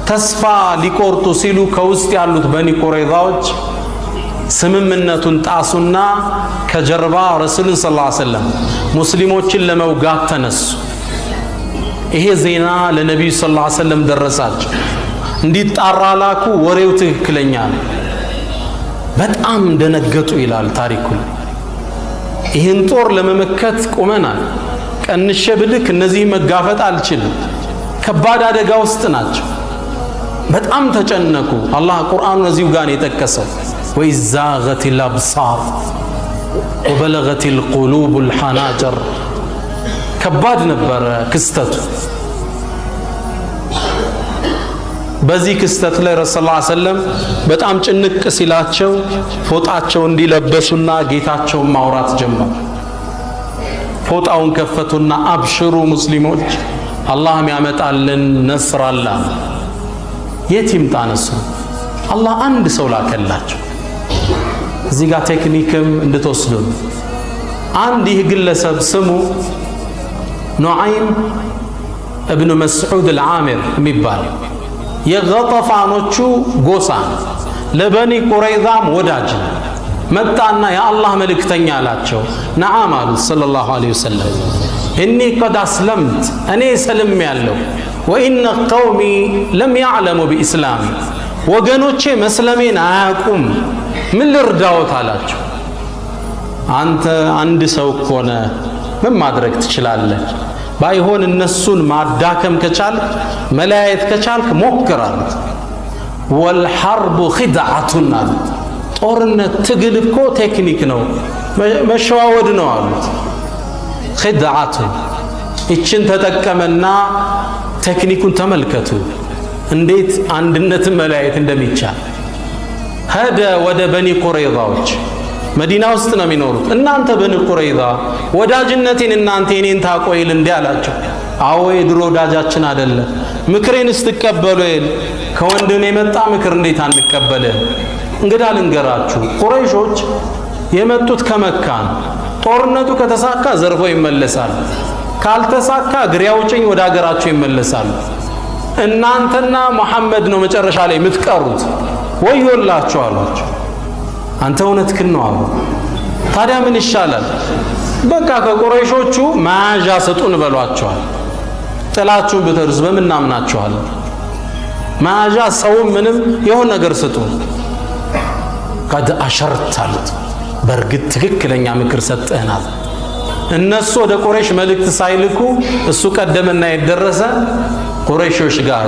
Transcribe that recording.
ተስፋ ሊቆርጡ ሲሉ ከውስጥ ያሉት በኒ ቁረይዛዎች ስምምነቱን ጣሱና ከጀርባ ረሱልን ሰለላሁ ዐለይሂ ወሰለም ሙስሊሞችን ለመውጋት ተነሱ። ይሄ ዜና ለነብዩ ሰለላሁ ዐለይሂ ወሰለም ደረሳቸው። እንዲጣራ ላኩ። ወሬው ትክክለኛ ነው። በጣም ደነገጡ ይላል ታሪኩ። ይህን ጦር ለመመከት ቆመናል፣ ቀንሼ ብልክ እነዚህ መጋፈጥ አልችልም፣ ከባድ አደጋ ውስጥ ናቸው። በጣም ተጨነቁ። አላህ ቁርአኑን እዚሁ ጋር የጠቀሰው ወኢዛገቲል አብሳር ወበለገቲል ቁሉቡል ሐናጀር። ከባድ ነበረ ክስተቱ። በዚህ ክስተት ላይ ረሱል ሰለላሁ ዐለይሂ ወሰለም በጣም ጭንቅ ሲላቸው ፎጣቸው እንዲለበሱና ጌታቸውን ማውራት ጀመሩ። ፎጣውን ከፈቱና አብሽሩ ሙስሊሞች፣ አላህም ያመጣልን ነስር አለ። የት ይምጣ ነስሩ? አላህ አንድ ሰው ላከላቸው። እዚህ ጋር ቴክኒክም እንድትወስዱ አንድ ይህ ግለሰብ ስሙ ኑዓይም እብኑ መስዑድ አልዓሚር የሚባል የገጠፋኖቹ ጎሳ ለበኒ ቁረይዛም ወዳጅ መጣና የአላህ መልእክተኛ አላቸው። ነዓም አሉት ሰለላሁ ዐለይሂ ወሰለም። እኒ ቀድ አስለምት፣ እኔ ሰልም ያለው ወኢነ ቀውሚ ለም ያዕለሙ ቢኢስላሚ፣ ወገኖቼ መስለሜን አያውቁም፣ ምን ልርዳዎት አላቸው። አንተ አንድ ሰው ከሆነ ምን ማድረግ ትችላለህ? ባይሆን እነሱን ማዳከም ከቻልክ መለያየት ከቻልክ ሞክር አሉት። ወልሐርቡ ኺድዓቱን አሉት። ጦርነት ትግል እኮ ቴክኒክ ነው፣ መሸዋወድ ነው አሉት። ኺድዓቱን ይችን ተጠቀመና ቴክኒኩን ተመልከቱ እንዴት አንድነትን መለያየት እንደሚቻል። ሄደ ወደ በኒ ቁረይዛዎች፣ መዲና ውስጥ ነው የሚኖሩት። እናንተ በኒ ቁረይዛ ወዳጅነቴን እናንተ የኔን ታቆይል እንዴ አላቸው። አዎ የድሮ ወዳጃችን አይደለ? ምክሬን ስትቀበሉ ይል ከወንድም የመጣ ምክር እንዴት አንቀበልህ? እንግዳ ልንገራችሁ፣ ቁረይሾች የመጡት ከመካ ነው። ጦርነቱ ከተሳካ ዘርፎ ይመለሳል፣ ካልተሳካ እግሬ አውጭኝ ወደ ሀገራቸው ይመለሳሉ። እናንተና መሐመድ ነው መጨረሻ ላይ የምትቀሩት፣ ወዮላችሁ አሏቸው። አንተ እውነትህን ነው አሉ። ታዲያ ምን ይሻላል? በቃ ከቁረይሾቹ መያዣ ስጡን በሏቸዋል። ጥላችሁን ብትርስ በምን እናምናችኋል? መያዣ ሰው ምንም የሆነ ነገር ስጡን። ቀድ አሸርት አሉት። በእርግጥ ትክክለኛ ምክር ሰጠህናል። እነሱ ወደ ቁረይሽ መልእክት ሳይልኩ እሱ ቀደመና የደረሰ ቁረይሾች ጋር